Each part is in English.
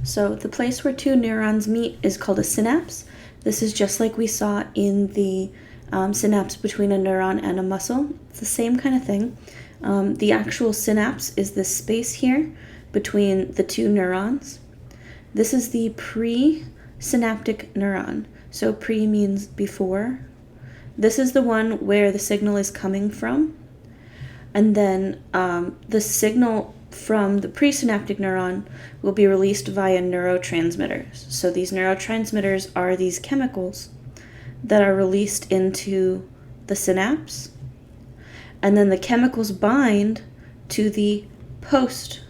So the place where two neurons meet is called a synapse. This is just like we saw in the synapse between a neuron and a muscle. It's the same kind of thing. The actual synapse is this space here between the two neurons. This is the presynaptic neuron. So pre means before. This is the one where the signal is coming from. And then the signal from the presynaptic neuron will be released via neurotransmitters. So these neurotransmitters are these chemicals that are released into the synapse. And then the chemicals bind to the postsynaptic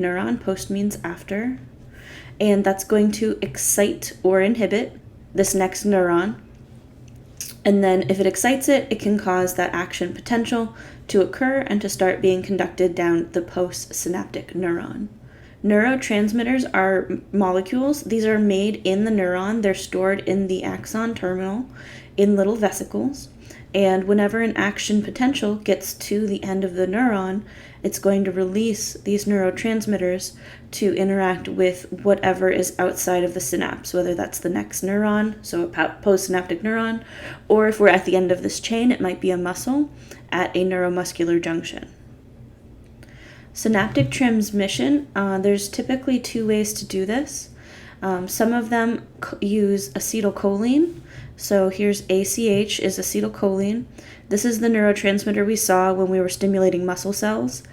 neuron. Post means after. And that's going to excite or inhibit this next neuron. And then if it excites it, it can cause that action potential to occur and to start being conducted down the postsynaptic neuron. Neurotransmitters are molecules. These are made in the neuron. They're stored in the axon terminal in little vesicles. And whenever an action potential gets to the end of the neuron, it's going to release these neurotransmitters to interact with whatever is outside of the synapse, whether that's the next neuron, so a postsynaptic neuron, or if we're at the end of this chain, it might be a muscle at a neuromuscular junction. Synaptic transmission, there's typically two ways to do this. Some of them use acetylcholine. So here's ACH is acetylcholine. This is the neurotransmitter we saw when we were stimulating muscle cells.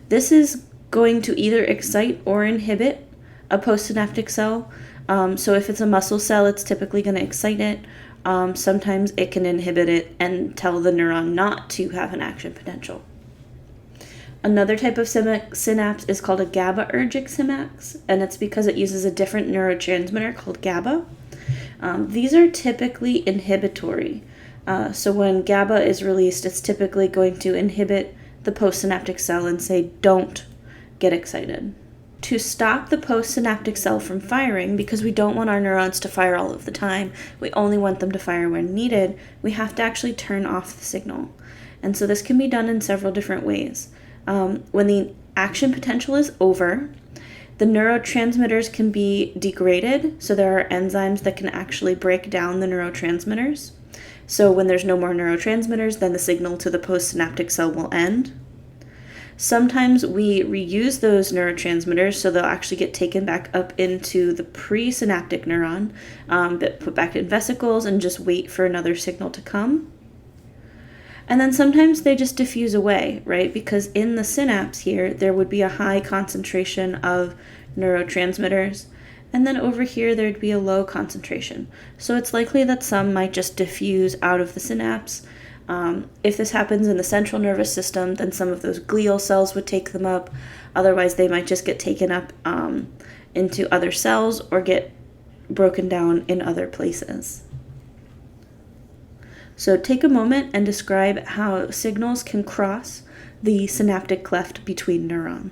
This is going to either excite or inhibit a postsynaptic cell. So if it's a muscle cell, it's typically going to excite it. Sometimes it can inhibit it and tell the neuron not to have an action potential. Another type of synapse is called a GABAergic synapse, and it's because it uses a different neurotransmitter called GABA. These are typically inhibitory. So when GABA is released, it's typically going to inhibit the postsynaptic cell and say, don't get excited. To stop the postsynaptic cell from firing, because we don't want our neurons to fire all of the time, we only want them to fire when needed, we have to actually turn off the signal. And so this can be done in several different ways. When the action potential is over, the neurotransmitters can be degraded, so there are enzymes that can actually break down the neurotransmitters. So when there's no more neurotransmitters, then the signal to the postsynaptic cell will end. Sometimes we reuse those neurotransmitters, so they'll actually get taken back up into the presynaptic neuron, but put back in vesicles and just wait for another signal to come. And then sometimes they just diffuse away, right? Because in the synapse here, there would be a high concentration of neurotransmitters. And then over here, there'd be a low concentration. So it's likely that some might just diffuse out of the synapse. If this happens in the central nervous system, then some of those glial cells would take them up. Otherwise, they might just get taken up into other cells or get broken down in other places. So take a moment and describe how signals can cross the synaptic cleft between neurons.